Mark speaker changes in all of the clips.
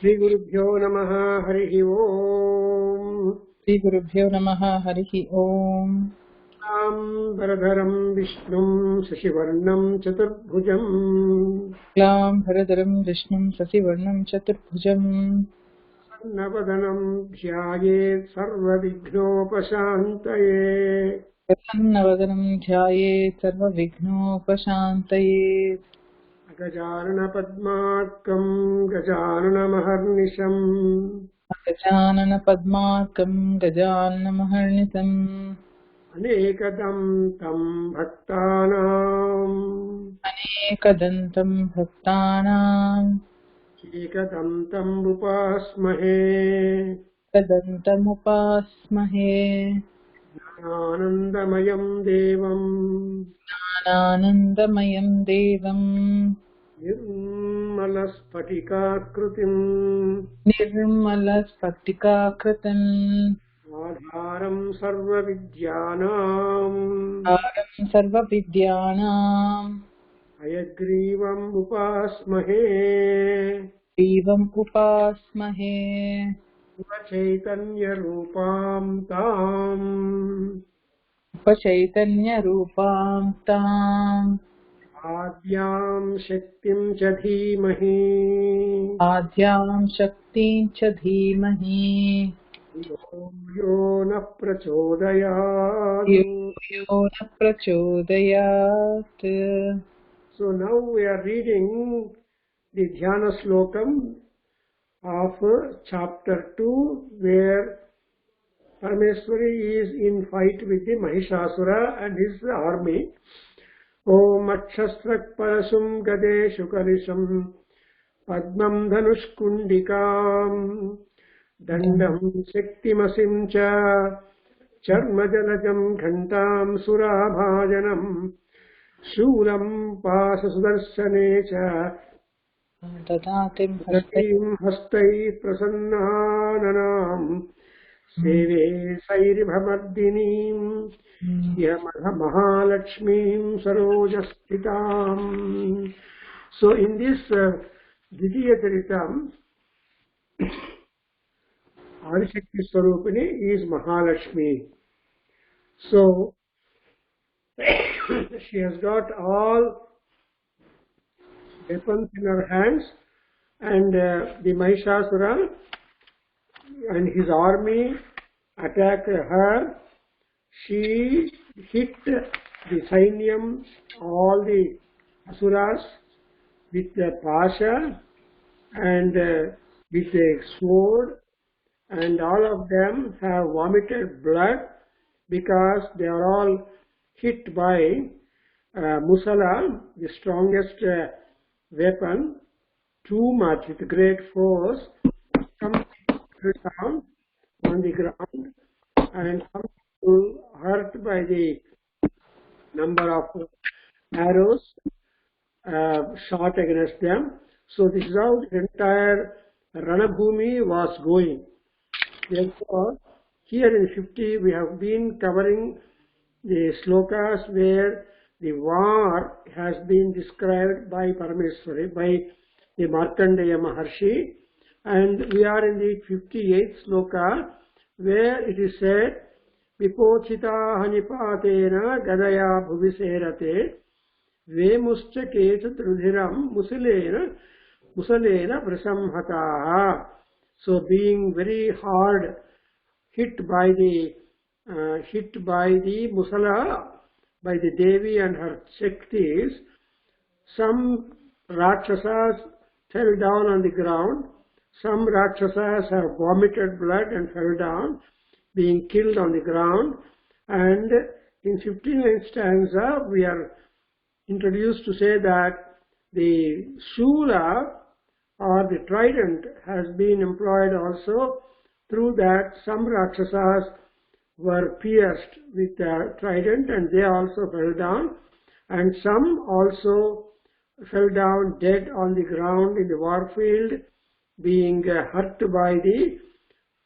Speaker 1: श्रीगुरुभ्यो नमः। हरिः ओम्।
Speaker 2: श्रीगुरुभ्यो नमः। हरिः ओम्।
Speaker 1: वरधरं विष्णुं शशिवर्णं चतुर्भुजं
Speaker 2: क्लां भरधरं विष्णुं शशिवर्णं चतुर्भुजं
Speaker 1: प्रसन्नवदनं ध्यायेत् सर्वविघ्नोपशान्तये।
Speaker 2: प्रसन्नवदनं ध्यायेत् सर्वविघ्नोपशान्तये।
Speaker 1: गजाननपद्मार्कं गजाननमहर्निशम्
Speaker 2: गजाननपद्मार्कं गजाननमहर्निशम्
Speaker 1: अनेकदं तं भक्तानाम्
Speaker 2: अनेकदन्तं भक्तानाम्
Speaker 1: एकदन्तम् उपास्महे।
Speaker 2: एकदन्तमुपास्महे।
Speaker 1: आनन्दमयं देवम्
Speaker 2: ज्ञानानन्दमयं देवम्
Speaker 1: निर्मलस्फटिकाकृतिम्
Speaker 2: निर्मलस्फटिकाकृतिम्
Speaker 1: आधारं सर्वविद्यानाम्
Speaker 2: आधारं सर्वविद्यानाम्
Speaker 1: हयग्रीवम् उपास्महे।
Speaker 2: देवम् उपास्महे।
Speaker 1: शिवचैतन्यरूपां ताम्
Speaker 2: उपचैतन्यरूपां ताम्
Speaker 1: आद्यां शक्तिं च धीमहि
Speaker 2: आद्यां शक्तिं च धीमहि
Speaker 1: यो नः प्रचोदयात्।
Speaker 2: यो यो न प्रचोदयात्।
Speaker 1: So now we are reading the Dhyana Slokam of chapter 2, where Parameswari is in fight with the Mahishasura and his army. Om Akshastrak Parasum Gadeshu Kalisham Padmam Dhanushkundikam Dandam Shaktimasim Cha Charmajalajam Ghantam Surabhajanam Shulam Pasasudarshanecha
Speaker 2: ददातिं हस्ते
Speaker 1: Gatim Hastai Prasannananam Seve Sairibhamardinim Mahalakshmim Sarojastitam. So in this Dvitiya Charitam, Adishakti Swarupini is Mahalakshmi. So she has got all weapons in her hands, and the Mahishasura and his army attacked her. She hit the Sainyam, all the Asuras, with the Pasha and with a sword, and all of them have vomited blood because they are all hit by Musala, the strongest weapon, too much with great force. Some people down on the ground, and some people hurt by the number of arrows shot against them. So this is how the entire Ranabhumi was going. Therefore, here in 50 we have been covering the slokas where the war has been described by Parameswari, by the Markandeya Maharshi, and we are in the 58th sloka where it is said, Vipochita hanipatena gadaya bhuviserate vemuscha kesat rudhiram musalena prasamhataha. So being very hard hit by the Musala, by the Devi and her Shaktis, some Rakshasas fell down on the ground. Some Rakshasas have vomited blood and fell down, being killed on the ground. And in 59th stanza, we are introduced to say that the Shula or the trident has been employed also. Through that, some Rakshasas were pierced with the trident and they also fell down, and some also fell down dead on the ground in the war field, being hurt by the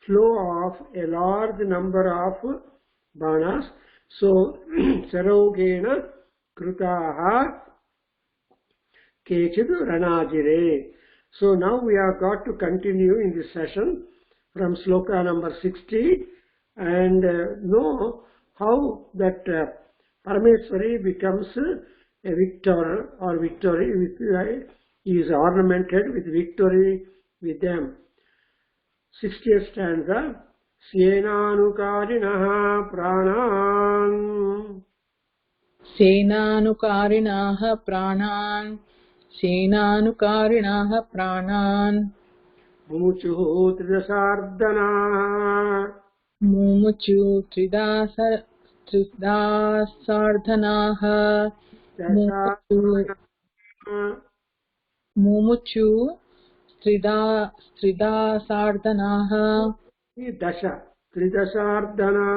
Speaker 1: flow of a large number of banas. So, Sarogena Krutaha Kechid Ranajire. So now we have got to continue in this session from sloka number 60 and know how that Parameswari becomes a victor or victory is ornamented with victory with them. 60th stanza. Senanukarinaha pranan.
Speaker 2: सेनानुकारिणाः प्राणान् सेनानुकारिणाः प्राणान्
Speaker 1: Mumuchuhu tridasardana.
Speaker 2: मुमुचु त्रिदासार्धनाः मुमुचु त्रिदासार्धनाः
Speaker 1: Dasha. Tridasardana.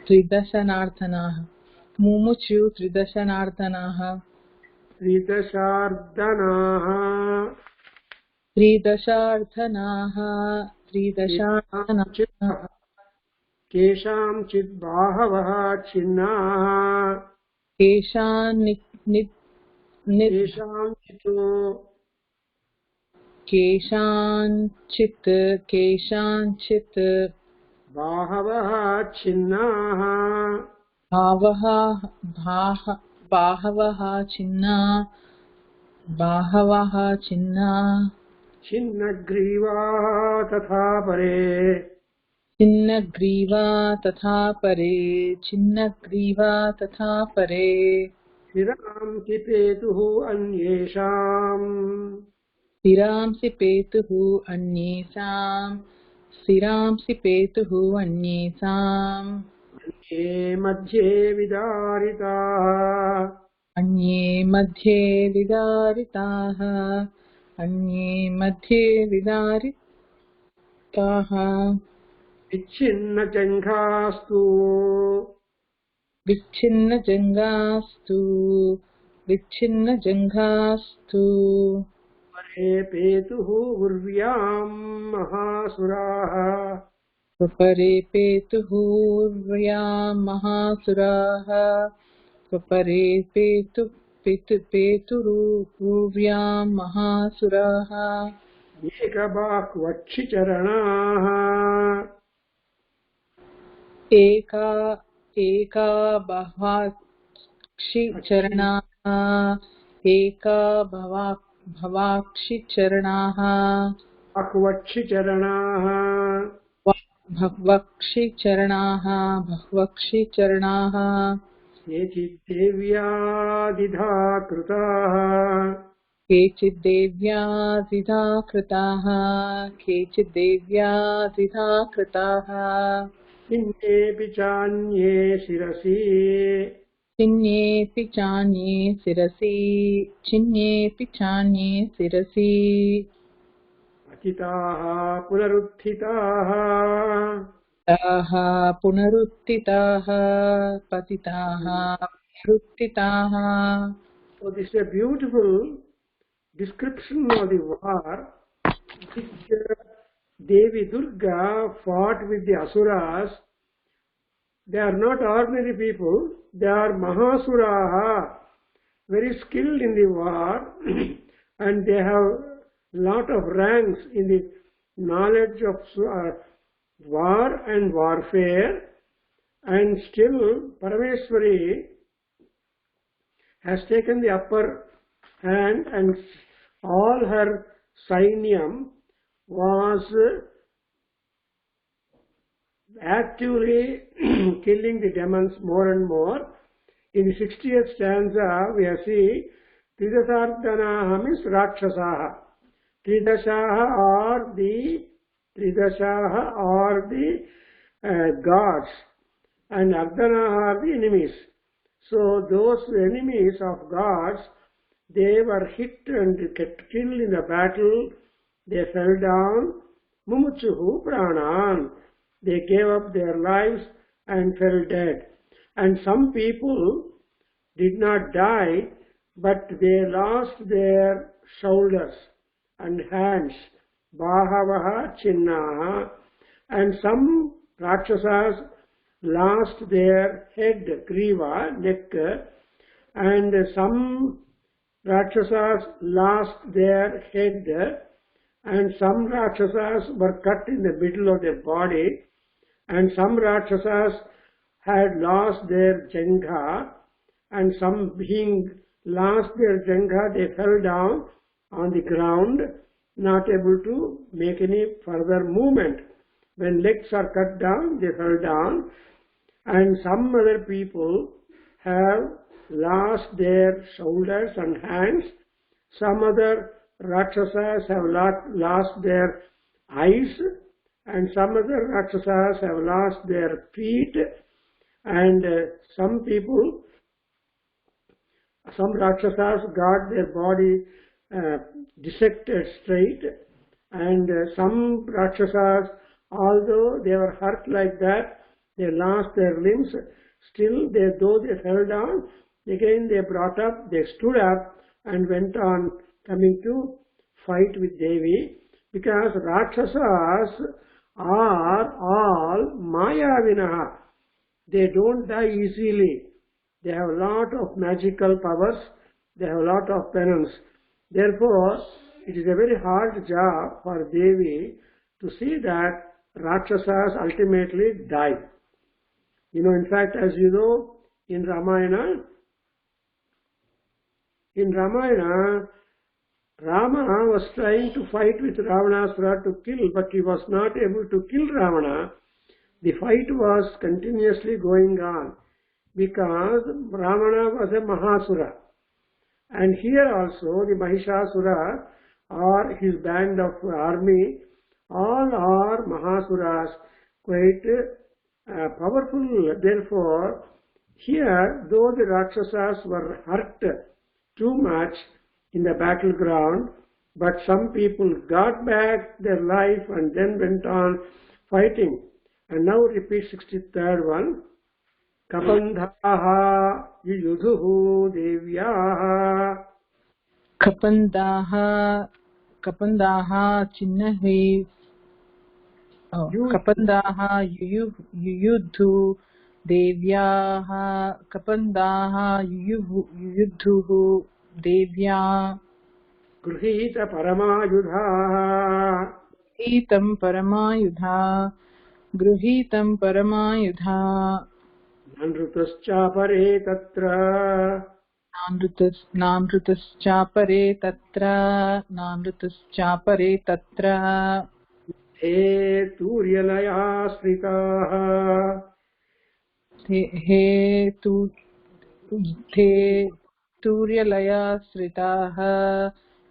Speaker 2: त्रिदशनार्दनाः मुमुचु त्रिदशनार्दनाः
Speaker 1: Tridasardanaः.
Speaker 2: त्रिदशार्धनाः त्रिदशार्धनाः
Speaker 1: केषाञ्चित् बाहवः छिन्नाः.
Speaker 2: केषाञ्चित्
Speaker 1: बाहवः छिन्नाः.
Speaker 2: बाहवः छिन्ना
Speaker 1: छिन्नग्रीवाः तथा परे.
Speaker 2: छिन्नग्रीवा तथा परे
Speaker 1: शिरांसि पेतुः अन्येषाम्.
Speaker 2: सिरांसि पेतुः अन्येषाम्
Speaker 1: अन्ये मध्ये विदारिताः.
Speaker 2: अन्ये मध्ये विदारिताः
Speaker 1: विच्छिन्नजङ्घास्तु.
Speaker 2: विच्छिन्नजङ्घास्तु
Speaker 1: परे पेतुः उर्व्याम् महासुराः.
Speaker 2: स्वपरे पेतुः महासुराः स्वपरे पेतुरूर्व्यां महासुराः
Speaker 1: एकबाह्वक्षिचरणाः.
Speaker 2: एका भवाक्षिचरणाः भवक्षिचरणाः
Speaker 1: केचिद्देव्यादिधा कृताः.
Speaker 2: केचिद्देव्यादिधा कृताः
Speaker 1: चिन्नेऽपि चान्ये शिरसि.
Speaker 2: चिन्येऽपि चान्ये शिरसि
Speaker 1: पतिताः पुनरुत्थिताः.
Speaker 2: पतिताः पुनरुत्थिताः
Speaker 1: So this is a beautiful description of the war which Devi Durga fought with the Asuras. They are not ordinary people, they are Mahasuraha, very skilled in the war and they have lot of ranks in the knowledge of war and warfare, and still Parameswari has taken the upper hand and all her Sainyam was actively killing the demons more and more. In the 60th stanza we see Tridasardanaha means Rakshasaha. Tridashaha are the gods and Ardhanaha are the enemies. So those enemies of gods, they were hit and killed in the battle. They fell down. Mumuchuhu pranan. They gave up their lives and fell dead. And some people did not die, but they lost their shoulders and hands. Bahavaha chinnaha. And some Rakshasas lost their head, griva, neck, and some Rakshasas lost their head, and some Rakshasas were cut in the middle of their body, and some Rakshasas had lost their Jangha, and some being lost their Jangha, they fell down on the ground, not able to make any further movement. When legs are cut down, they fell down, and some other people have lost their shoulders and hands. Some other Rakshasas have lost their eyes, and some other Rakshasas have lost their feet, and some Rakshasas got their body dissected straight, and some Rakshasas, although they were hurt like that, they lost their limbs, still though they fell down, again they brought up, they stood up and went on coming to fight with Devi, because Rakshasas are all Mayavinaha. They don't die easily. They have a lot of magical powers. They have a lot of penance. Therefore, it is a very hard job for Devi to see that Rakshasas ultimately die. In fact, as you know, in Ramayana, Rama was trying to fight with Ravanasura to kill, but he was not able to kill Ravana. The fight was continuously going on because Ravana was a Mahasura. And here also the Mahishasura or his band of army, all are Mahasuras, quite powerful. Therefore, here, though the Rakshasas were hurt too much in the battleground, but some people got back their life and then went on fighting. And now repeat 63rd one. Kapandhaha yudhuhu devyaha.
Speaker 2: Kapandaha chinnahi. Kapandaha yuyudhu devyaha. Kapandaha yuyudhu devya.
Speaker 1: Gruhita paramayudha.
Speaker 2: Gruhitam paramayudha.
Speaker 1: Nandrutascha tatra.
Speaker 2: Namrutascha tatra.
Speaker 1: He turyalaya sritaha.
Speaker 2: He turyalaya sritaha.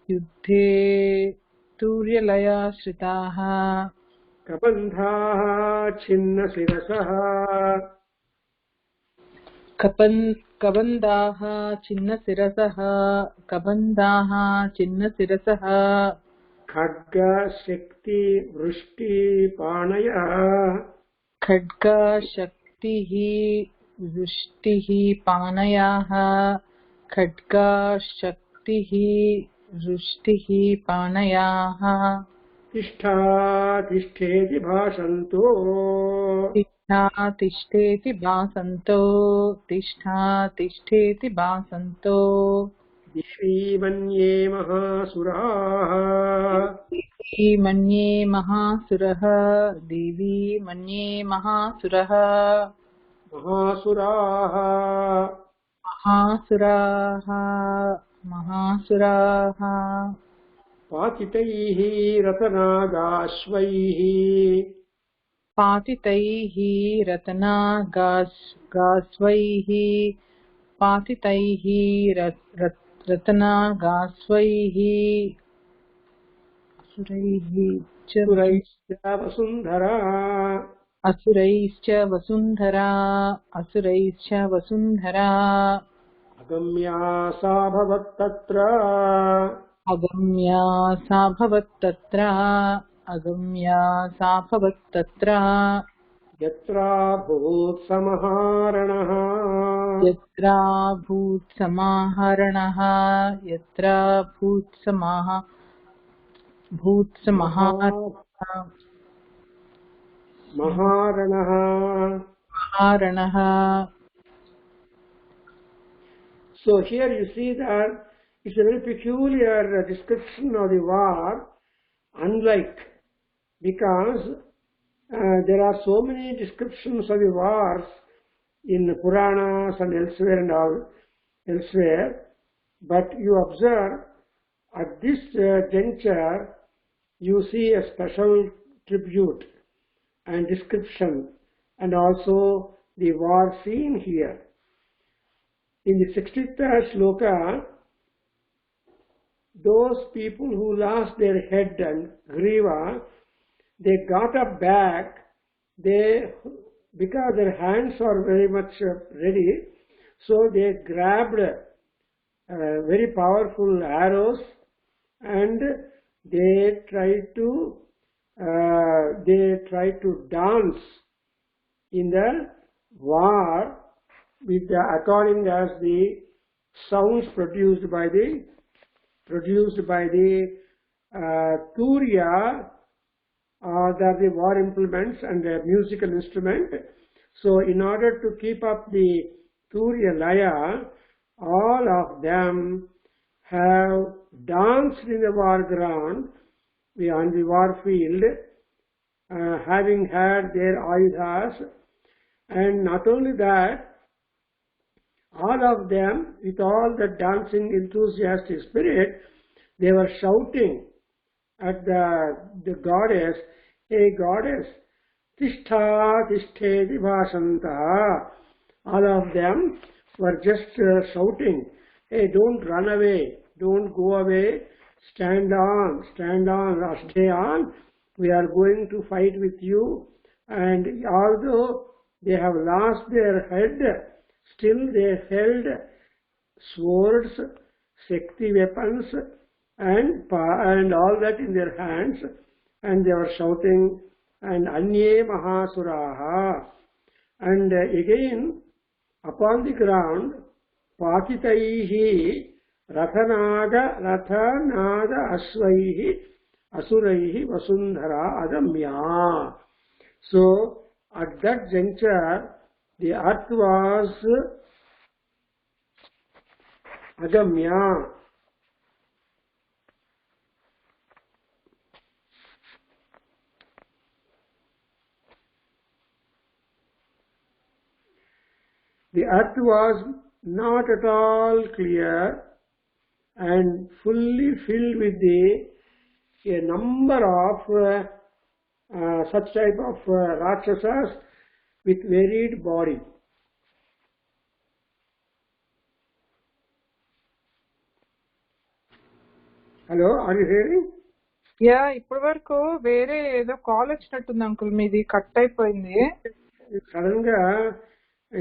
Speaker 2: Yuddhe turyalaya sritaha.
Speaker 1: Kabandhaha chinna sirasaha.
Speaker 2: Kabandaha chinna sirasaha.
Speaker 1: Khadga shakti vrushti panaya.
Speaker 2: Khadga shaktihi vrushtihi panayaha. Khadga shaktihi vrushtihi panayaha.
Speaker 1: Tishtha tishteti bhasanto.
Speaker 2: Tishtha tishteti bhasanto.
Speaker 1: Devi manye mahasuraha.
Speaker 2: Devi manye mahasuraha. Mahasuraha.
Speaker 1: Patitaihi ratanagashvaihi.
Speaker 2: Patitaihi ratanagasvaihi. Patitaihi ratanagasvaihi.
Speaker 1: Asuraischa vasundhara.
Speaker 2: Asuraischa vasundhara.
Speaker 1: Agamya sa bhavat tatra.
Speaker 2: Agamya sa bhavat tatra.
Speaker 1: Yatra bhut samaharanaha.
Speaker 2: Maharanaha.
Speaker 1: So here you see that It's a very peculiar description of the war, unlike, because there are so many descriptions of the wars in Puranas and elsewhere and all elsewhere, but you observe at this juncture you see a special tribute and description and also the war scene here. In the 60th shloka, those people who lost their head and griva, they got up back, because their hands are very much ready, so they grabbed very powerful arrows and they tried to dance in the war with according as the sounds produced by the Turiya, the war implements and the musical instrument. So in order to keep up the Turiya Laya, all of them have danced in the war ground, on the war field, having had their ayudhas, and not only that, all of them, with all the dancing enthusiastic spirit, they were shouting at the goddess, "Hey goddess, Tishtha Tishteti Bhasanta." All of them were just shouting, "Hey, don't run away, don't go away, stand on, or stay on, we are going to fight with you." And although they have lost their head, still they held swords, Shakti weapons, and all that in their hands, and they were shouting, and Anye Mahasuraha. And again, upon the ground, Pakitaihi Rathanaga Ashvaihi Asuraihi Vasundhara Adamya. So, at that juncture, the earth was Agamya. The earth was not at all clear and fully filled with a number of such type of Rakshasas with varied body. Hello, are you hearing?
Speaker 2: Yeah ఇప్పటి వరకు వేరే ఏదో call వచ్చినట్టుంది uncle, మీది cut అయిపోయింది.
Speaker 1: Sudden గా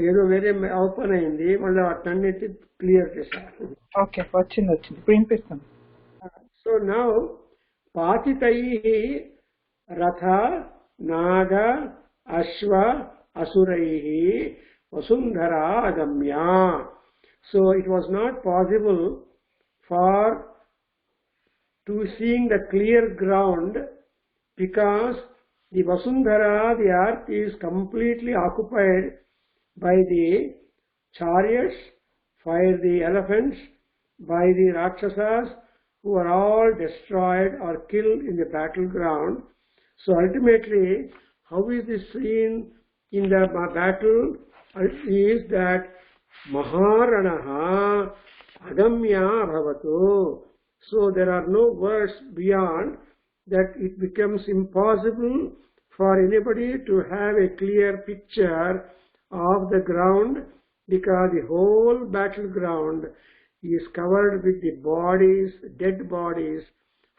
Speaker 1: ఏదో వేరే ఓపెన్ అయింది, మళ్ళీ వాటన్నిటి క్లియర్ చేశారు.
Speaker 2: ఓకే, వచ్చింది ఇప్పుడు వినిపిస్తుంది.
Speaker 1: సో నౌ పాతితై రథ నాగ అశ్వ అసురై వసుంధరా అగమ్య. So it was not possible for to seeing the clear ground, because the Vasundhara, the earth, is completely occupied by the chariots, by the elephants, by the Rakshasas, who are all destroyed or killed in the battleground. So ultimately, how is this seen in the battle? Is that Maharanaha Agamya Bhavatu. So there are no words beyond that. It becomes impossible for anybody to have a clear picture of the ground, because the whole battleground is covered with the bodies, dead bodies,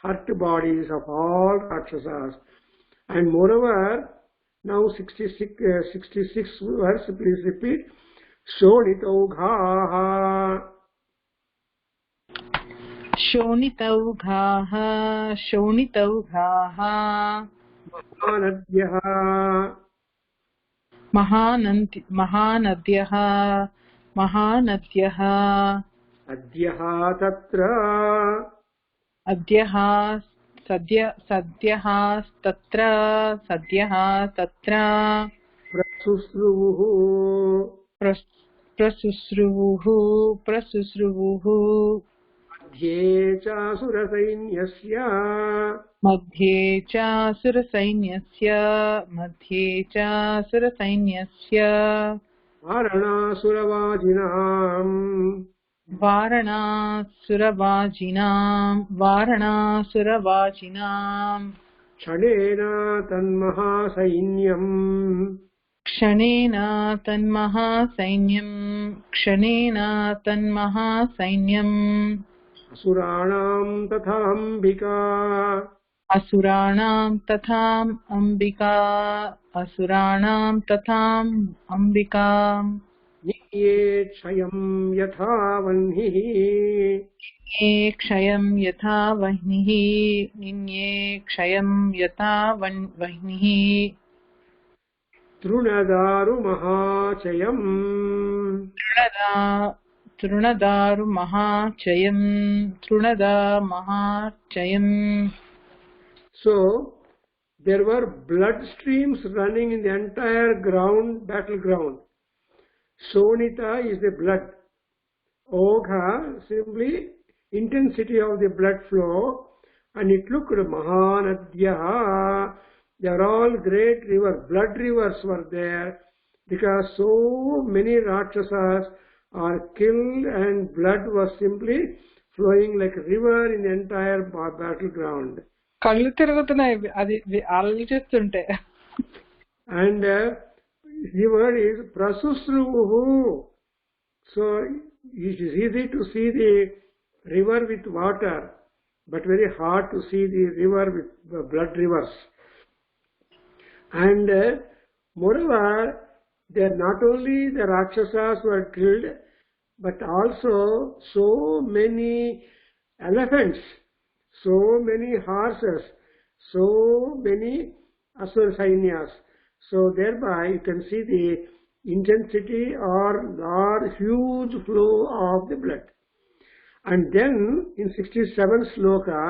Speaker 1: hurt bodies of all Rakshasas. And moreover, now 66 verse, please repeat. Shonitoghaha.
Speaker 2: శోణితౌఘాః శోణితౌఘాః
Speaker 1: మహానద్యః
Speaker 2: మహానద్యః మహానద్యః
Speaker 1: అద్యః తత్ర
Speaker 2: అద్యః సద్యః తత్ర
Speaker 1: ప్రశుశ్రువుః
Speaker 2: ప్రశుశ్రువుః
Speaker 1: मध्ये चासुरसैन्यस्य
Speaker 2: वारणासुरवाजिनां
Speaker 1: क्षणेन
Speaker 2: तन्महासैन्यम्
Speaker 1: असुराणां
Speaker 2: असुराणां तथाम्बिका
Speaker 1: निये क्षयं यथा वह्निः
Speaker 2: निन्ये क्षयं यथा वह्निः
Speaker 1: तृणदारुमहाचयम्
Speaker 2: तृणदामहाचयम्.
Speaker 1: So there were blood streams running in the entire battleground. Sonita is the blood. Ogha, simply intensity of the blood flow, and it looked Mahanadya. They are all great rivers, blood rivers were there, because so many Rakshasas are killed and blood was simply flowing like a river in the entire battleground.
Speaker 2: కళ్ళు తిరుగుతున్నాయి అది ఆలోచిస్తుంటే.
Speaker 1: And the word is prasusruvuhu. So it is easy to see the river with water, but very hard to see the river with blood rivers. And moreover, there not only the Rakshasas were killed, but also so many elephants, so many horses, so many Asura Sainyas. So thereby you can see the intensity or huge flow of the blood. And then in 67th sloka,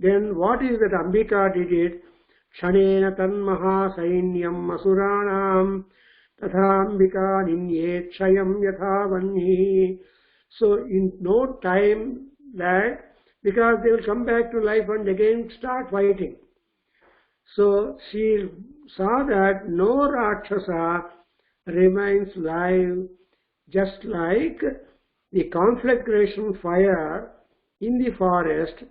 Speaker 1: then what is that Ambika did it? Kshanena tanmaha sainyam asuranam tatha Ambika ninye kshayam yatha vanhi. So in no time lag, because they will come back to life and again start fighting. So she saw that no Rakshasa remains live, just like the conflagration fire in the forest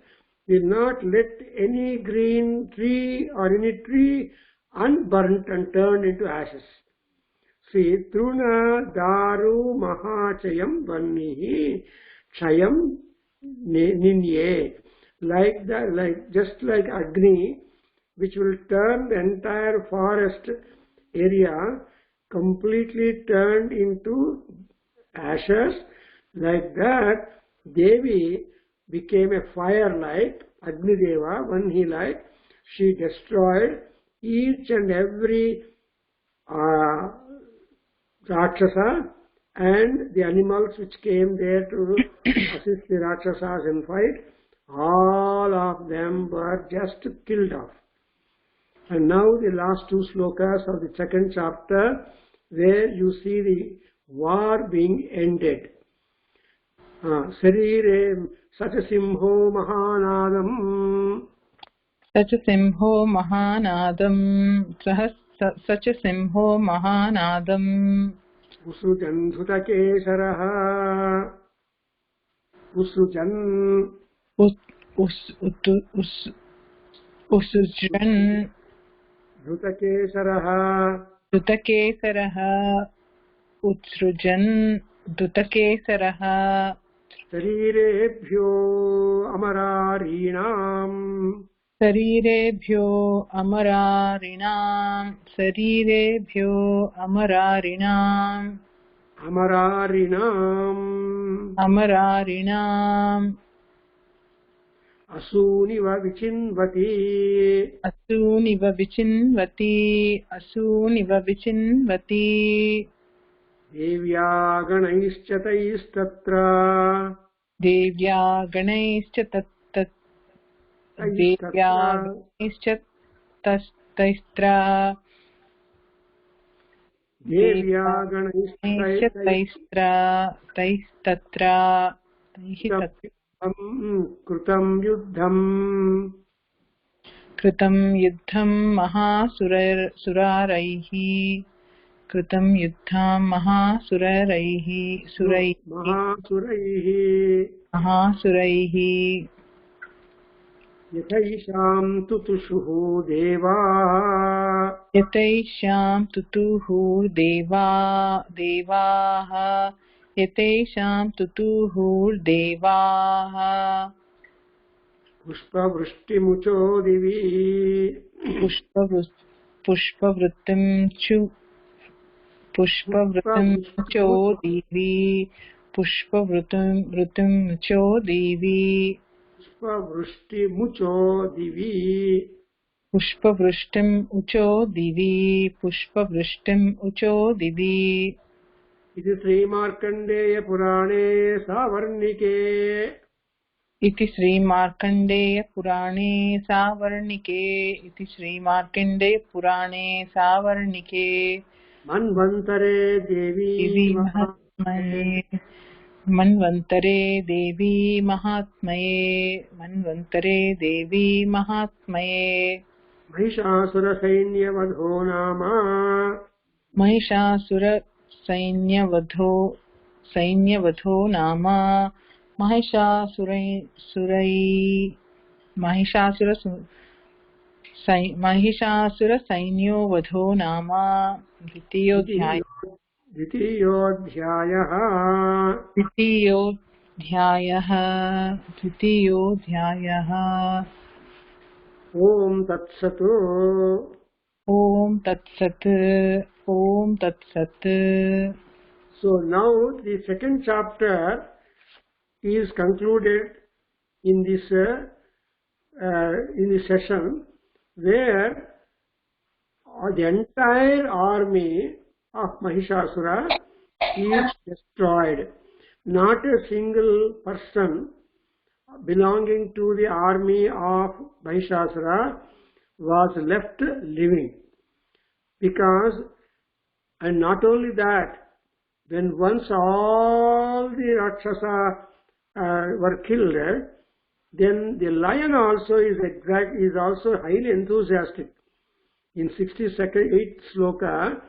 Speaker 1: will not let any green tree or any tree unburnt and turned into ashes. See, Truna Daru Mahachayam Vannihi Chayam Ninye, just like Agni, which will turn the entire forest area completely turned into ashes. Like that, Devi became a fire light, Agni Deva, Vanhi light. She destroyed each and every Rakshasa and the animals which came there to assist the Rakshasas in fight. All of them were just killed off. And now the last two slokas of the second chapter, where you see the war being ended. Sarire Sachasimho Mahanadam.
Speaker 2: Sachasimho Mahanadam.
Speaker 1: Usrujan Dhutakesaraha. Usrujan.
Speaker 2: Usrujan.
Speaker 1: Dhutakesaraha.
Speaker 2: Utsrujan Dhutakesaraha.
Speaker 1: Sharirebhyo Amararinam.
Speaker 2: Sharirebhyo Amararinam.
Speaker 1: Asuniva vichinvati. Devya Ganaischataistatra.
Speaker 2: Devya Ganaischataistra.
Speaker 1: कृतं युद्धम्
Speaker 2: कृतं युद्धं महासुरारैः कृतं युद्धं महासुरैः महासुरैः
Speaker 1: यथैषां तुतुषुः देवाः
Speaker 2: यतैषां तुतुः देवाः यतैषां तुतुः देवाः
Speaker 1: पुष्पवृष्टिमुचो दिवि
Speaker 2: पुष्पवृत्तिं चो देवी पुष्पवृत्तिं चो देवी
Speaker 1: पुष्पवृष्टिमुचो दिवि
Speaker 2: पुष्पवृष्टिम् उचो दिवि पुष्पवृष्टिम् उचो दिवि
Speaker 1: इति श्रीमार्कण्डेय पुराणे सावर्णिके
Speaker 2: इति श्रीमार्कण्डेय पुराणे सावर्णिके इति श्रीमार्कण्डेय पुराणे सावर्णिके
Speaker 1: मन्वन्तरे देवी
Speaker 2: मन्वन्तरे देवी महात्मये मन्वन्तरे देवी महात्मये
Speaker 1: महिषासुरसैन्यवधो नाम
Speaker 2: महिषासुरसैन्यवधो नाम महिषासुरसैन्यो वधो नाम द्वितीयोऽध्यायः
Speaker 1: ओम तत्सत्
Speaker 2: ओम तत्सत् ओम तत्सत्
Speaker 1: So now the second chapter is concluded in this session, where the entire army of Mahishasura is destroyed. Not a single person belonging to the army of Mahishasura was left living, because, and not only that, when once all the Rakshasa were killed, then the lion also is also highly enthusiastic. In 68th sloka,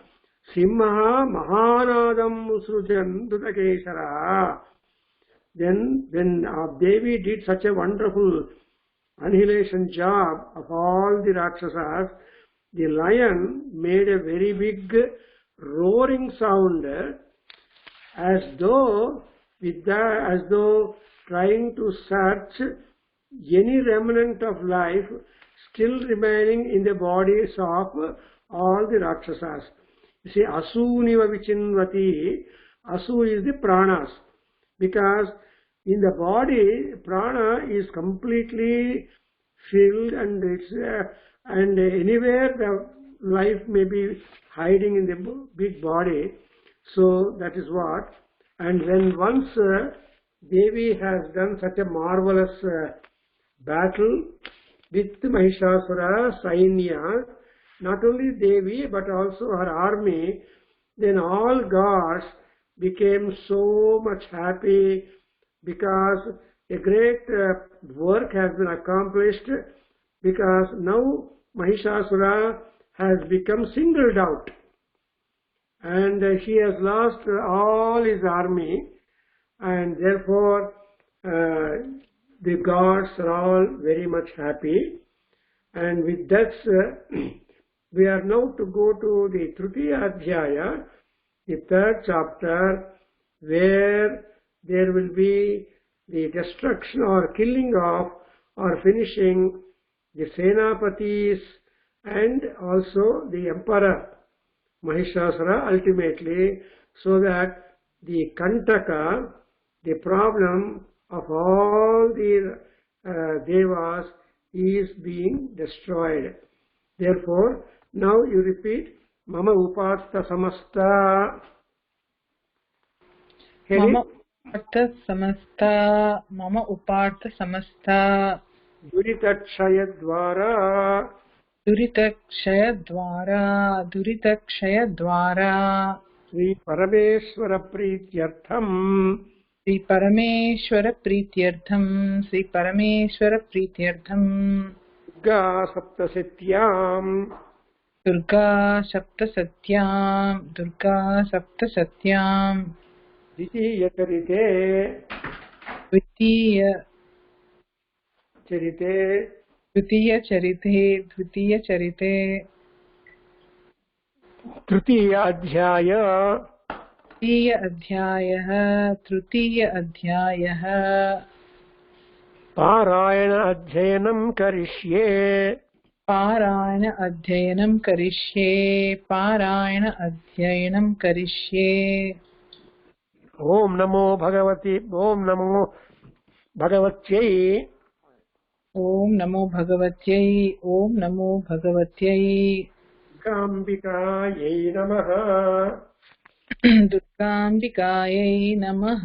Speaker 1: Simha Mahanadam Srujan Dutakeshara. Then when Devi did such a wonderful annihilation job of all the Rakshasas, the lion made a very big roaring sound, as though trying to search any remnant of life still remaining in the bodies of all the Rakshasas. You see, Asuniva Vichinvati, Asu is the pranas, because in the body, prana is completely filled, and and anywhere the life may be hiding in the big body. So that is what. And when once Devi has done such a marvelous battle with Mahishasura Sainya, not only Devi but also her army, then all gods became so much happy, because a great work has been accomplished, because now Mahishasura has become singled out, and he has lost all his army, and therefore the gods are all very much happy. And with that, we are now to go to the Tritiya Adhyaya, the third chapter, where there will be the destruction or killing of or finishing the Senapatis and also the emperor Mahishasura ultimately, so that the Kantaka, the problem of all the devas, is being destroyed. Therefore, now you repeat, Mama Upasta Samasta.
Speaker 2: मम उपार्थ समस्ता दुरितक्षयद्वारा
Speaker 1: श्री परमेश्वर प्रीत्यर्थम
Speaker 2: श्री परमेश्वर प्रीत्यर्थम
Speaker 1: दुर्गा सप्तशत्याम्
Speaker 2: दुर्गा सप्तशत्याम्
Speaker 1: द्वितीयचरिते
Speaker 2: द्वितीयचरिते तृतीय अध्यायः
Speaker 1: पारायण अध्ययनं करिष्ये ओम नमो भगवत्यै
Speaker 2: ओम नमो भगवत्यै
Speaker 1: दुर्गाम्बिकायै नमः
Speaker 2: दुर्गाम्बिकायै नमः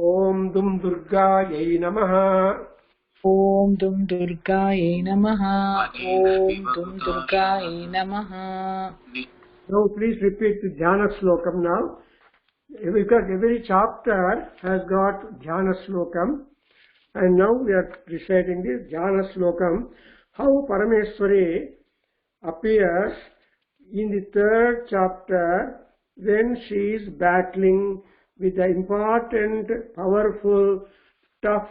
Speaker 1: ओम दुम दुर्गायै नमः
Speaker 2: ओम दुम दुर्गायै नमः
Speaker 1: Now please repeat the Dhyana Slokam now, because every chapter has got Dhyana Slokam, and now we are reciting the Dhyana Slokam, how Parameswari appears in the third chapter when she is battling with the important, powerful, tough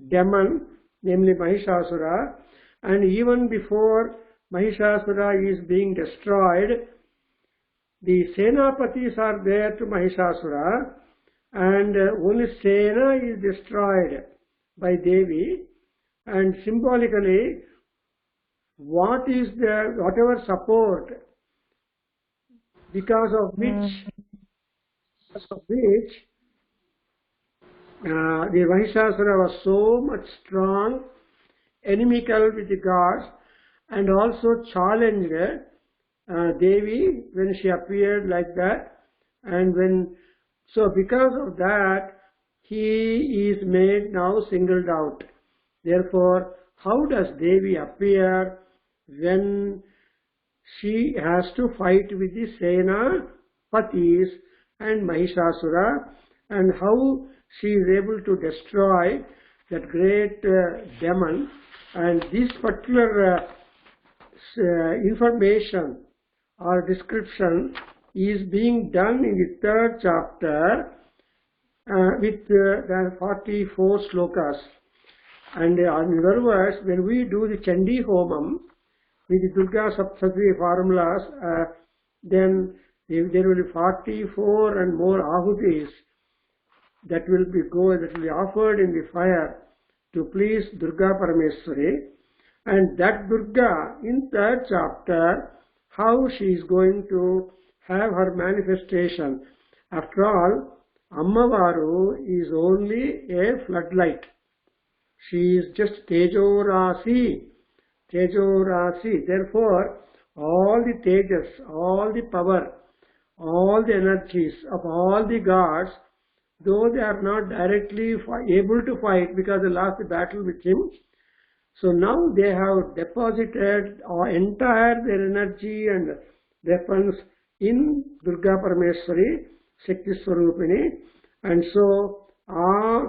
Speaker 1: demon, namely Mahishasura, and even before Mahishasura is being destroyed, the Senapatis are there to Mahishasura, and only Sena is destroyed by Devi, and symbolically, whatever support because of which the Mahishasura was so much strong, inimical with the gods, and also challenged Devi when she appeared like that, and because of that he is made now singled out. Therefore, how does Devi appear when she has to fight with the Senapatis and Mahishasura, and how she is able to destroy that great demon? And this particular information or description is being done in the third chapter with the 44 slokas. And in other words, when we do the Chandi Homam with the Durga Saptashti formulas, then there will be 44 and more ahutis that will be offered in the fire to please Durga Parameswari. And that Durga in third chapter, how she is going to have her manifestation. After all, Ammavaru is only a floodlight. She is just Tejorasi. Therefore, all the tejas, all the power, all the energies of all the gods, though they are not directly able to fight because they lost the battle with him, so now they have deposited entire their energy and weapons in Durga Parameswari, Shakti Swarupini, and so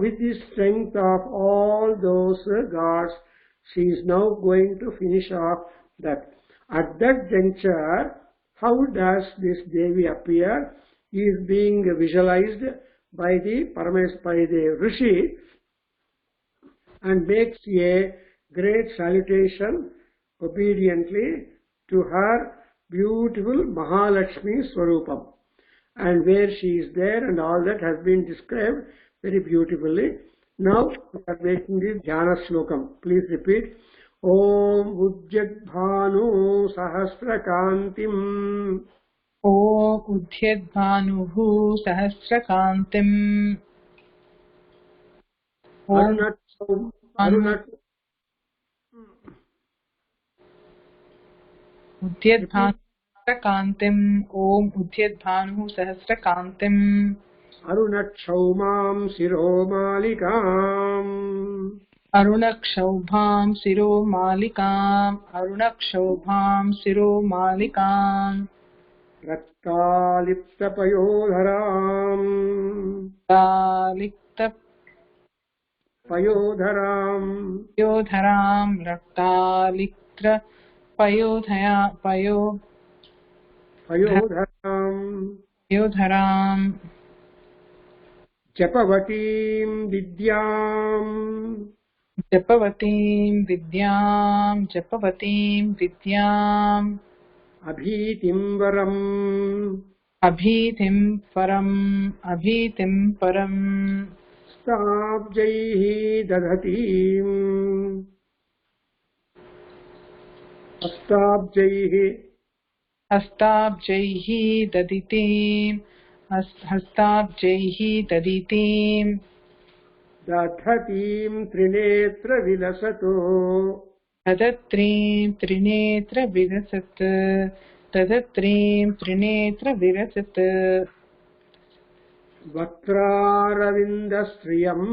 Speaker 1: with the strength of all those gods, she is now going to finish off that. At that juncture, how does this Devi appear? Is being visualized by the Rishi, and makes a great salutation obediently to her beautiful Mahalakshmi Swarupam, and where she is there, and all that has been described very beautifully. Now we are making the Dhyana Slokam. Please repeat. Om Ujjadbhanu Sahasrakantim
Speaker 2: Om Ujjadbhanuhu Sahasrakantim Udyadbhanuhu Om Udyadbhanuhu Sahasrakantim
Speaker 1: Arunakshaumam Siromalikam
Speaker 2: Arunakshobham Siromalikam
Speaker 1: रक्तालिप्तपयोधराम्
Speaker 2: रक्तालिप्त
Speaker 1: पयोधराम्
Speaker 2: पयोधराम् रक्तालिप्त
Speaker 1: पयोधराम्
Speaker 2: पयोधराम्
Speaker 1: जपवतीम् विद्याम्
Speaker 2: जपवतीम् विद्याम्
Speaker 1: अभीतिम् वरम्
Speaker 2: अभीतिम् परम्
Speaker 1: स्ताब्जैः दधतीम् हस्ताब्जैः
Speaker 2: हस्ताब्जैः ददितीम्
Speaker 1: दधतीम् त्रिनेत्रविलसतो
Speaker 2: तदत्रीं त्रिनेत्र विरसत्
Speaker 1: वक्त्रारविन्दश्रियम्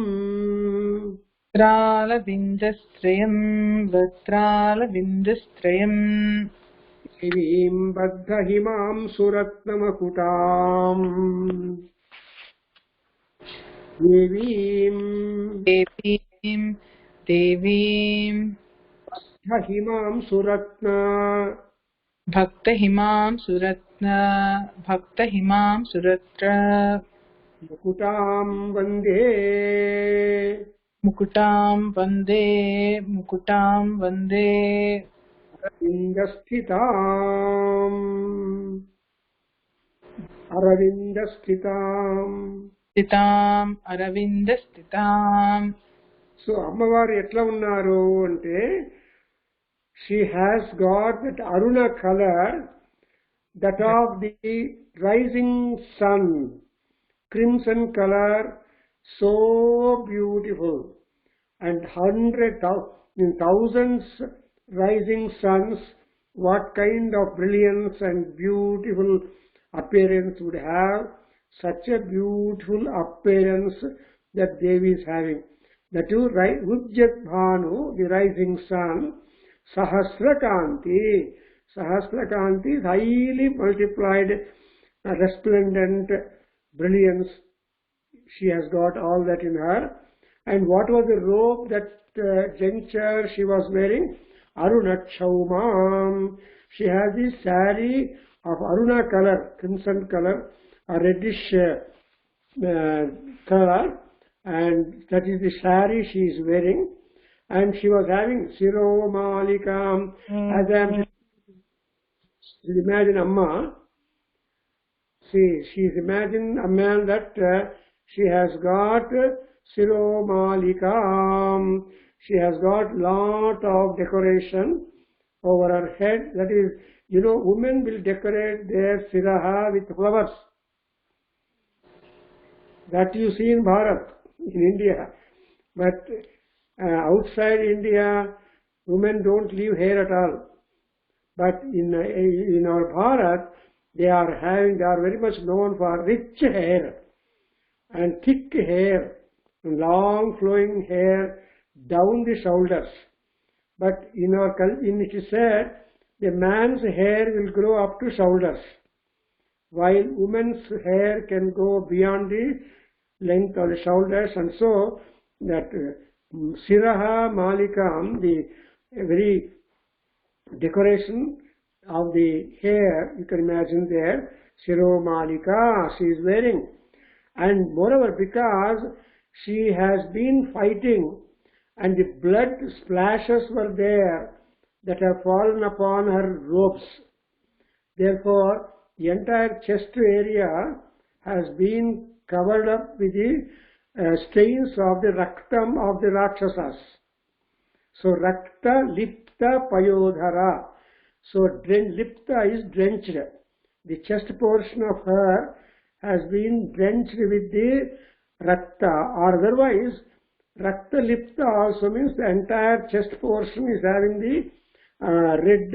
Speaker 2: वक्त्रालविन्दस्त्रयम्
Speaker 1: देवीम् बद्धहिमाम् सुरत्नमकुटाम्
Speaker 2: देवीम्
Speaker 1: बद्धहिमाम् सुरत्न
Speaker 2: भक्तहिमां सुरत्र
Speaker 1: मुकुटाम् वन्दे
Speaker 2: मुकुटां वन्दे
Speaker 1: अरविन्दस्थिताम्
Speaker 2: स्थिताम्
Speaker 1: so అమ్మవారు ఎట్లా ఉన్నారు అంటే she has got that aruna color, that of the rising sun, crimson color, so beautiful, and thousands rising suns, what kind of brilliance and beautiful appearance would have. Such a beautiful appearance that Devi is having. The two Ujjat Bhanu, the rising sun, Sahasrakanti is highly multiplied, resplendent brilliance. She has got all that in her. And what was the robe that juncture she was wearing? Arunachaumam. She has this saree of Aruna color, crimson color, a reddish color, and that is the saree she is wearing. And she was having Siro Malikam, as I am, imagine Amma. See, she is imagining a man that she has got Siro Malikam. She has got lot of decoration over her head. That is, women will decorate their siraha with flowers. That you see in Bharat, in India. But outside India, women don't leave hair at all. But in our Bharat, they are very much known for rich hair and thick hair and long flowing hair down the shoulders. But in it is said, the man's hair will grow up to shoulders, while women's hair can go beyond the length of the shoulders, and so that Siraha Malikam, the very decoration of the hair, you can imagine there, Siro Malika, she is wearing. And moreover, because she has been fighting and the blood splashes were there that have fallen upon her robes, therefore the entire chest area has been covered up with the stains of the raktam of the Rakshasas. So Rakta Lipta Payodhara. So Lipta is drenched. The chest portion of her has been drenched with the Rakta, or otherwise Rakta Lipta also means the entire chest portion is having the red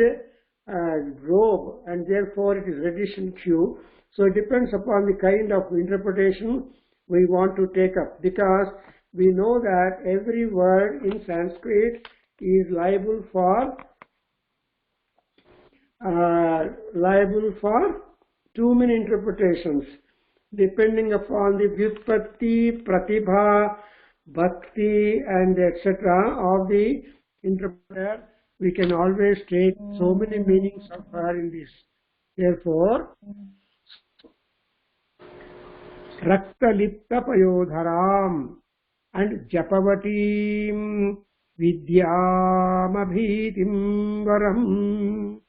Speaker 1: robe, and therefore it is reddish in hue. So it depends upon the kind of interpretation we want to take up, because we know that every word in Sanskrit is liable for too many interpretations. Depending upon the vyutpatti, pratibha, bhakti and etc. of the interpreter, we can always take so many meanings of her in this. Therefore, Raktalipta Payodharam and Japavatim Vidyamabhitim Varam.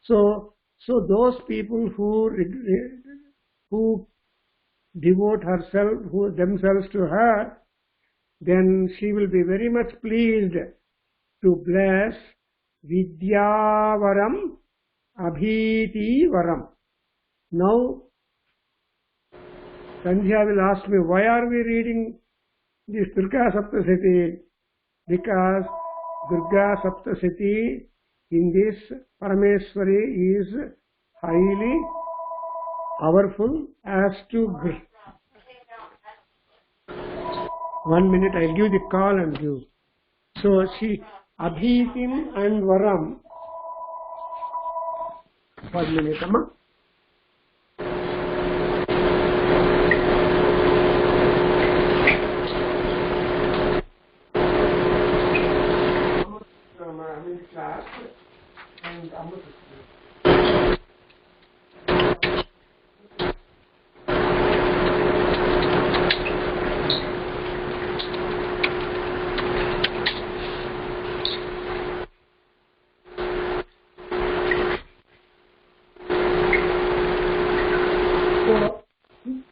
Speaker 1: So those people who devote themselves to her, then she will be very much pleased to bless Vidyavaram Abhiti Varam. Now, Sandhya will ask me, why are we reading this Durga Saptasati? Because Durga Saptasati in this Parameswari is highly powerful as to... 1 minute, I'll give the call and give. So she, Abhitim and Varam. 1 minute, Amma. I'm in class and Amma.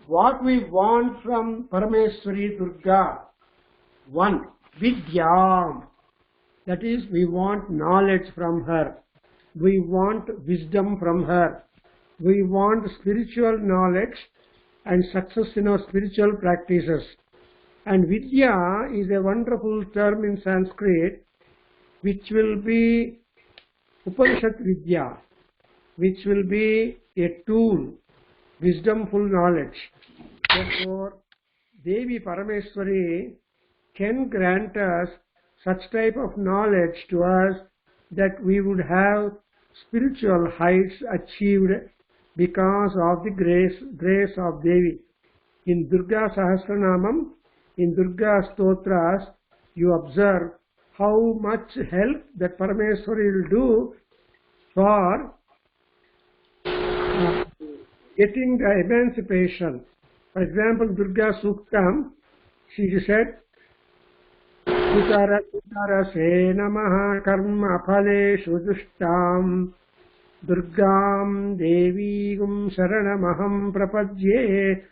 Speaker 1: What we want from Parameswari Durga? 1. Vidyam. That is, we want knowledge from her. We want wisdom from her. We want spiritual knowledge and success in our spiritual practices. And Vidya is a wonderful term in Sanskrit which will be Upanishad Vidya, which will be a tool, wisdomful knowledge. Therefore, Devi Parameswari can grant us such type of knowledge to us that we would have spiritual heights achieved because of the grace of Devi. In Durga Sahasranamam, in Durga Stotras, you observe how much help that Parameswari will do for getting the emancipation. For example, Durga Suktam, she said, Sutara Sutara Se Namaha Karma Phaleshu Dushtam Durgam Devigum Saranamaham Prapadye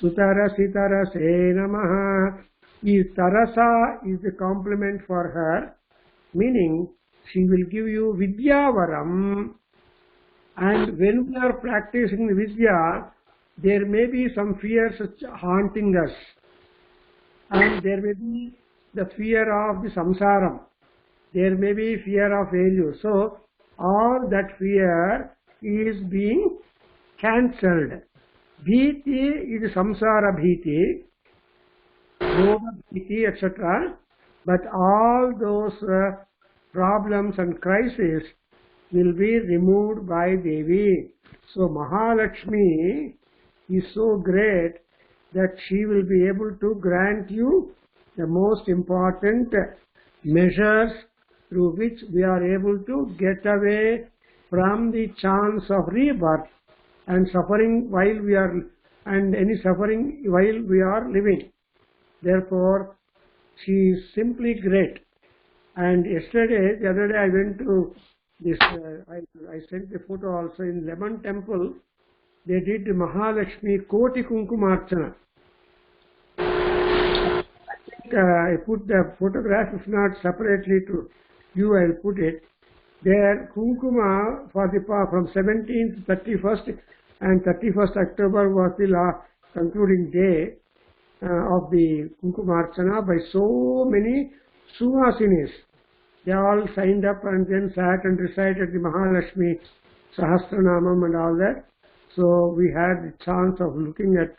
Speaker 1: Sutara Sitara Se Namaha. Is Tarasa is the complement for her, meaning she will give you Vidyavaram. And when we are practicing the Vidya, there may be some fears haunting us. And there may be the fear of the samsaram. There may be fear of failure. So, all that fear is being cancelled. Bhiti is samsara bhiti, yoga bhiti, etc. But all those problems and crises will be removed by Devi. So Mahalakshmi is so great that she will be able to grant you the most important measures through which we are able to get away from the chance of rebirth and suffering while we are, and any suffering while we are living. Therefore, she is simply great. And yesterday, the other day, I went to this, I sent the photo also in Lemon Temple. They did the Mahalakshmi Koti Kunkumarchana. I put the photograph, if not separately to you, I will put it. There, Kunkuma for the from 17th, 31st and 31st October was the concluding day of the Kunkumarchana by so many Suvasinis. They all signed up and then sat and recited the Mahalakshmi Sahasranamam and all that. So we had the chance of looking at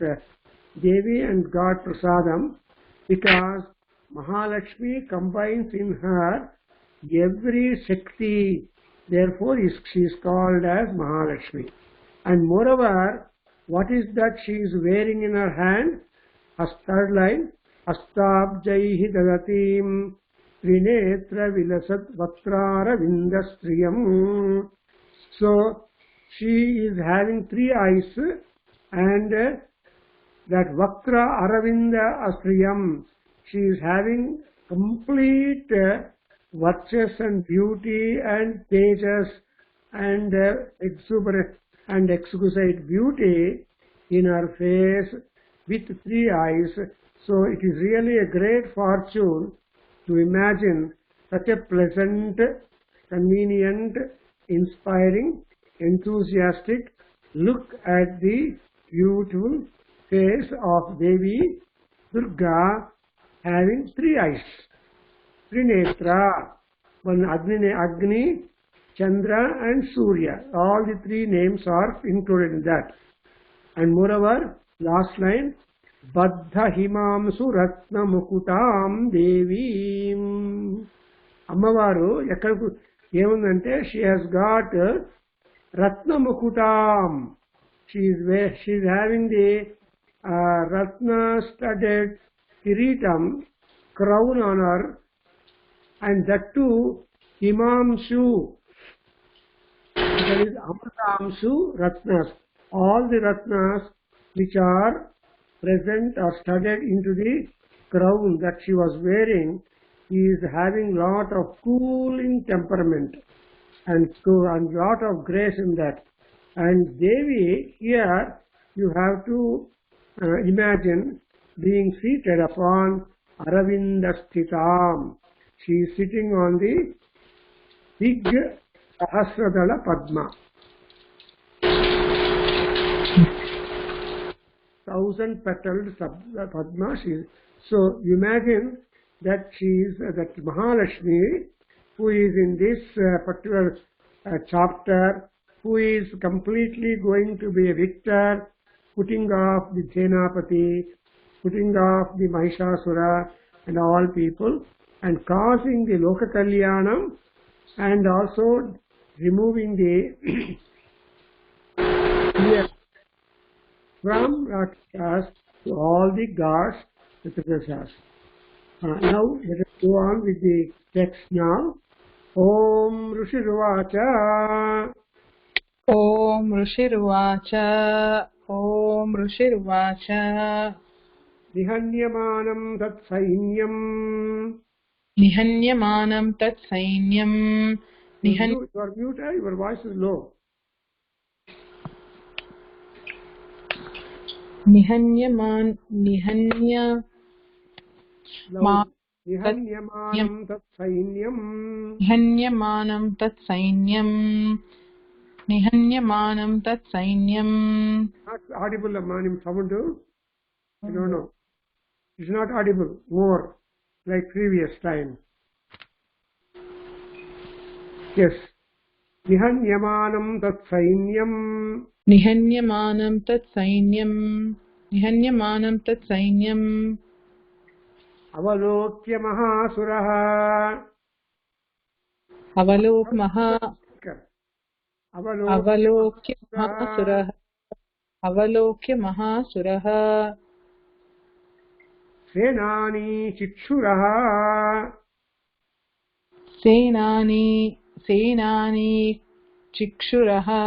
Speaker 1: Devi and God Prasadam, because Mahalakshmi combines in her every Shakti. Therefore she is called as Mahalakshmi. And moreover, what is that she is wearing in her hand? Third line, Astabjaihi dadatim trinetra vilasat vatrara vindastriyam. So she is having 3 eyes, and that Vaktra Aravinda Astriyam, she is having complete virtuous and beauty and tejas and exuberant and exquisite beauty in her face with 3 eyes. So it is really a great fortune to imagine such a pleasant, convenient, inspiring, enthusiastic look at the beautiful face of Devi Durga having 3 eyes. Trinetra, one Agni, Chandra and Surya. All the 3 names are included in that. And moreover, last line, Baddha Himamsu Ratna Mukutam Devi. Ammavaru, ekkadaku ఏముందంటే she has got Ratna Mukutam. She is having the Ratna studded kiritam, crown on her, and that too Himamshu. That is Amritamshu Ratnas. All the Ratnas which are present or studded into the crown that she was wearing, he is having lot of cooling temperament and lot of grace in that. And Devi, here you have to imagine being seated upon Aravindasthitam. She is sitting on the big Sahasradala Padma. 1,000-petaled Padma. So you imagine that she is that Mahalakshmi, who is in this particular chapter, who is completely going to be a victor, putting off the Senapati, putting off the Mahishasura and all people, and causing the Loka Kalyanam, and also removing the fear from Rakshas to all the gods, the Trikrashas. Now let us go on with the text now. Om Rushirvacha.
Speaker 2: Om Rushirvacha. Om Rushirvacha.
Speaker 1: Nihanyamanam tat sainyam.
Speaker 2: Nihanyamanam tat sainyam.
Speaker 1: You are mute, your voice is low.
Speaker 2: Nihanyamanam
Speaker 1: tat sainyam.
Speaker 2: Nihanyamanam tat sainyam. Nihanyamanam tat sainyam.
Speaker 1: Not audible, Amanim sound. I don't know. It's not audible more like previous time. Yes. Nihanyamanam tat sainyam.
Speaker 2: Nihanyamanam tat sainyam. Nihanyamanam tat sainyam.
Speaker 1: Avalokya Mahasuraha.
Speaker 2: Avalokya Mahasuraha. Avalokya Mahasuraha.
Speaker 1: Senani Chikshuraha.
Speaker 2: Senani Chikshuraha.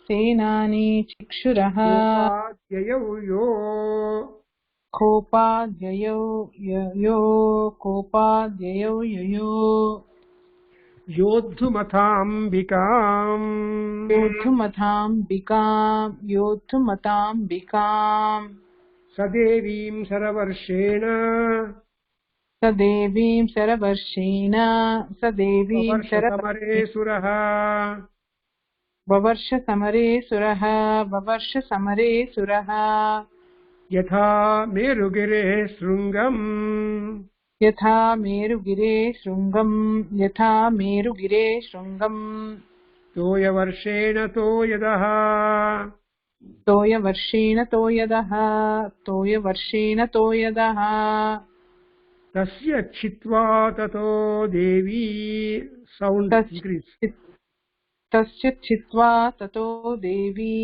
Speaker 2: Senani Chikshuraha. Kopadyayo yo. Kopadyayo yo.
Speaker 1: Yodhumatambikam.
Speaker 2: Yodhumatambikam.
Speaker 1: Sadevim Saravarshena.
Speaker 2: Sadevim Saravarshena.
Speaker 1: Vavarshsamare Suraha.
Speaker 2: Vavarshsamare Suraha.
Speaker 1: Yatha Merugire Srungam.
Speaker 2: Yatha Merugire Srungam.
Speaker 1: Toyavarshena Toyadaha.
Speaker 2: Toyavarshena Toyadaha.
Speaker 1: Tasya Chitva Tato Devi. Sound increase.
Speaker 2: तस्य चित्वा ततो देवी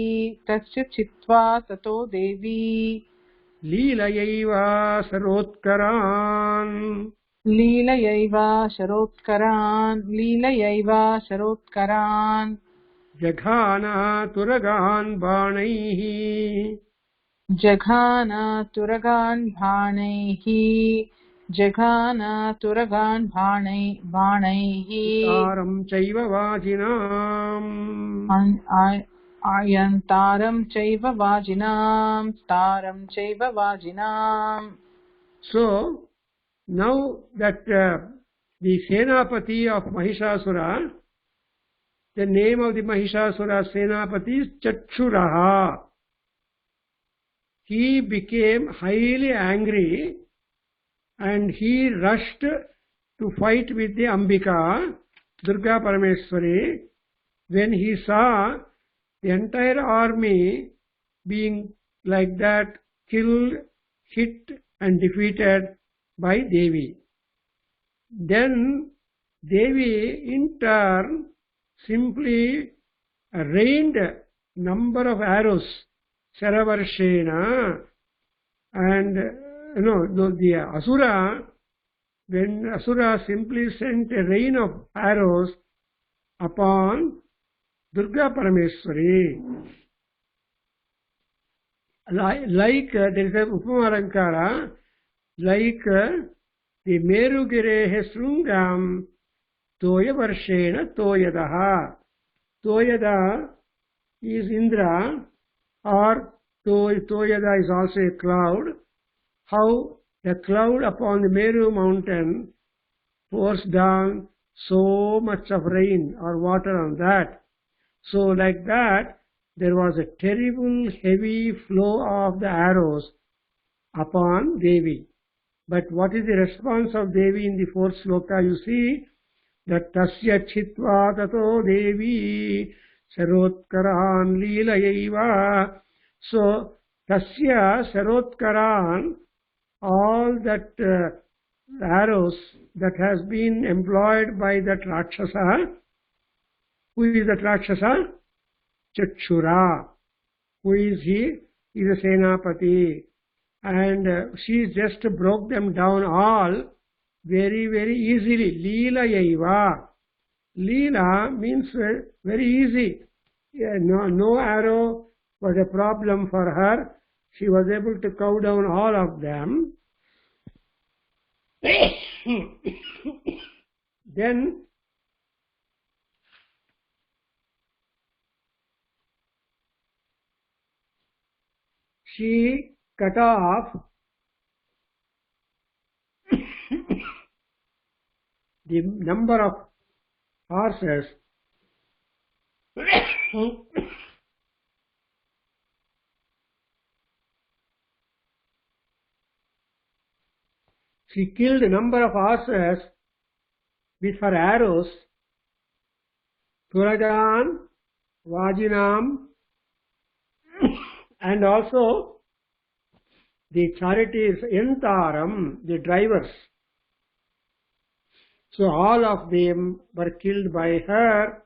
Speaker 1: लीलयैवा सरोत्करान्
Speaker 2: लीलयैवा शरोत्करान्
Speaker 1: जघाना तुरगान् बाणैः
Speaker 2: जघान बाणैः
Speaker 1: तारं चैव वाजिनाम्
Speaker 2: आयन्तारं चैव वाजिनाम्.
Speaker 1: So now that the Senapati of Mahishasura, the name of the Mahishasura Senapati is Chachuraha. He became highly angry and he rushed to fight with the Ambika, Durga Parameswari, when he saw the entire army being like that, killed, hit and defeated by Devi. Then Devi in turn simply rained number of arrows, Saravarshena, and the Asura, when Asura simply sent a rain of arrows upon Durga Parameswari. Like there is a Upamalankara, like the Merugirehe Srungam Toya Varshena Toyadaha. Toyada is Indra, or Toyada is also a cloud. How the cloud upon the Meru mountain pours down so much of rain or water on that. So like that, there was a terrible heavy flow of the arrows upon Devi. But what is the response of Devi in the fourth sloka? You see that tasya chitva tato Devi sarotkaran leelayaiva. So tasya sarotkaran, all that arrows that has been employed by that Rakshasa. Who is that Rakshasa? Chachura. Who is he? He is a Senapati. And she just broke them down all very, very easily. Leela yaiva. Leela means very easy. No arrow was a problem for her. She was able to cow down all of them. Then she cut off the number of horses she killed a number of horses with her arrows. Turajan, Vajinam, and also the charioteers, Yantaram, the drivers. So all of them were killed by her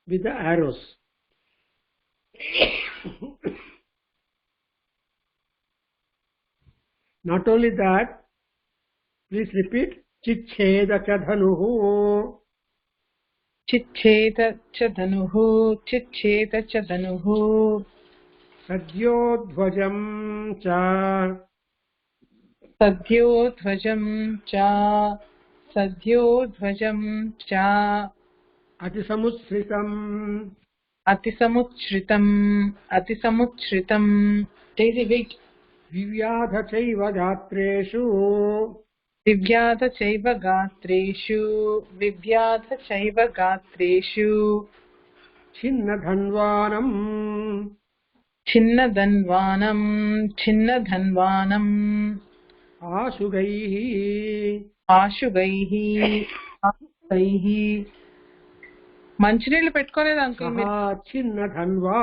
Speaker 1: with the arrows. Not only that, please repeat, Chichcheda cha dhanuhu.
Speaker 2: Chichcheda cha dhanuhu.
Speaker 1: Sadyodhvajam cha. Atisamutsritam.
Speaker 2: Daisy, wait.
Speaker 1: Vivyadha chaiva gatreshu. Chinnadhanvanam. Ashugaihi. మంచినీళ్ళు పెట్టుకోలేదు uncle మీరు? చిన్నధన్వా.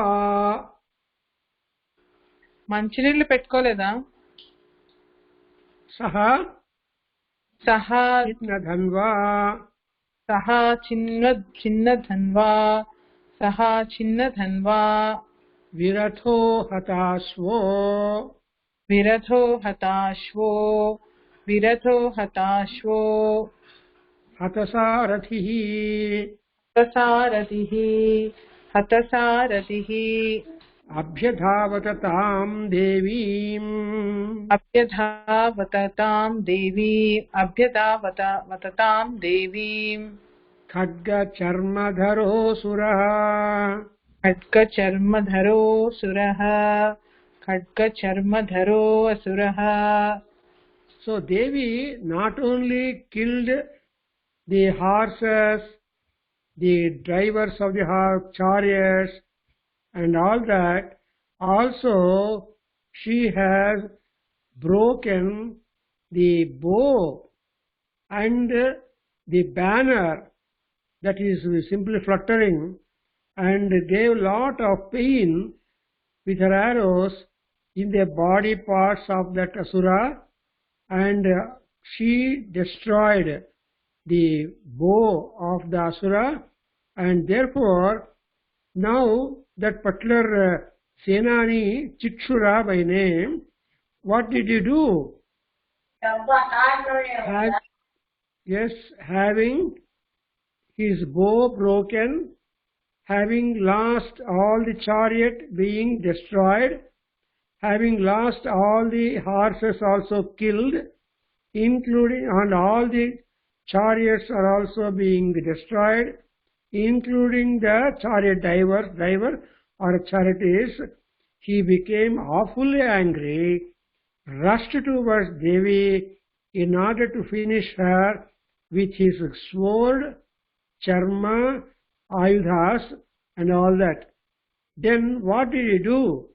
Speaker 2: మంచినీళ్ళు పెట్టుకోలేదా?
Speaker 1: సహా చిన్నధన్వా.
Speaker 2: చిన్నధన్వా सः छिन्नधन्वा
Speaker 1: विरथो हताश्वो
Speaker 2: विरथो हताश्वो विरथो हताश्वो
Speaker 1: हतसारथिः
Speaker 2: हतसारथिः हतसारथिः
Speaker 1: अभ्यधावत तां देवीम्
Speaker 2: अभ्यधावतां देवीम्
Speaker 1: खड्गचर्मधरोऽसुरः
Speaker 2: खड्गचर्मधरोऽसुरः खड्गचर्मधरो असुरः.
Speaker 1: So Devi not only killed the horses, the drivers of the chariots and all that, also she has broken the bow and the banner that is simply fluttering, and gave lot of pain with her arrows in the body parts of that asura, and she destroyed the bow of the asura, and therefore now that particular Senani Chikshura by name, what did he do? Having his bow broken, having lost all the chariot being destroyed, having lost all the horses also killed, including, and all the chariots are also being destroyed, including the chariot driver or charioteers, he became awfully angry, rushed towards Devi in order to finish her with his sword, charma, ayudhas and all that. Then what did he do?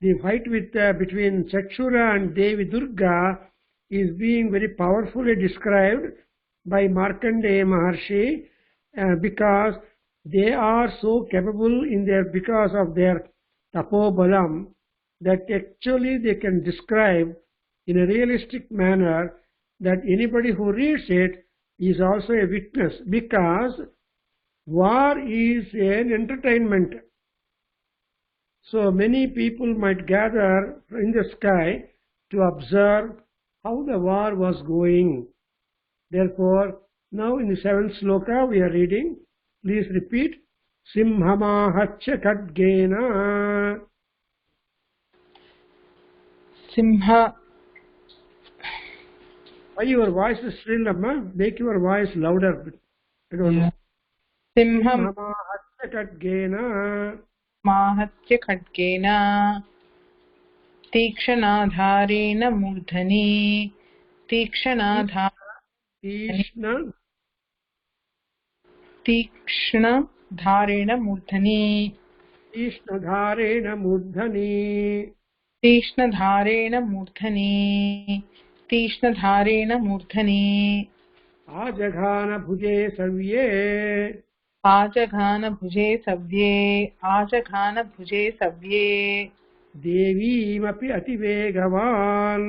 Speaker 1: The fight between Chakshura and Devi Durga is being very powerfully described by Markandeya Maharshi, because they are so capable in because of their tapobalam, that actually they can describe in a realistic manner that anybody who reads it is also a witness, because war is an entertainment. So many people might gather in the sky to observe how the war was going. Therefore, now in the 7th sloka we are reading. Please repeat. Simhamahachya khadgena.
Speaker 2: Simha.
Speaker 1: Why your voice is shrill, Amma? Make your voice louder. I don't know.
Speaker 2: Simham.
Speaker 1: Simhamahachya khadgena.
Speaker 2: माहत्य खड्गेन तीक्ष्णाधारेण मूर्धनि तीक्ष्णधारेण मूर्धनि
Speaker 1: आजघान भुजे सव्ये देवीमपि अतिवेगवान्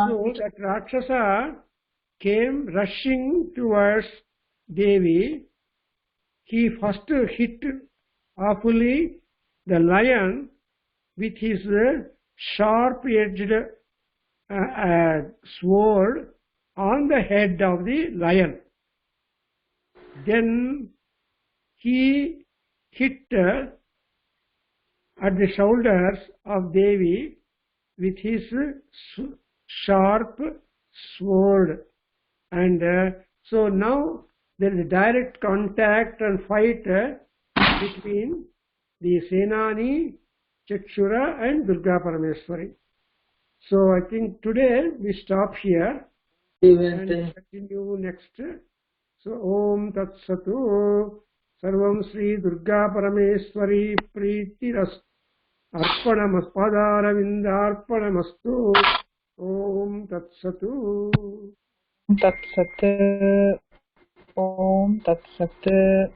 Speaker 1: So that Rakshasa came rushing towards Devi. He first hit awfully the lion with his sharp-edged sword on the head of the lion. Then he hit at the shoulders of Devi with his sharp sword, and so now there is a direct contact and fight between the Senani, Chakshura and Durga Parameswari. So I think today we stop here and continue next. So Om Tat Satu Sarvam Sri Durga Parameswari Preetiras Arpanamaspadaravindharpanamastu. Om Tat Satu.
Speaker 2: Tat Sat. Om Tat Sat.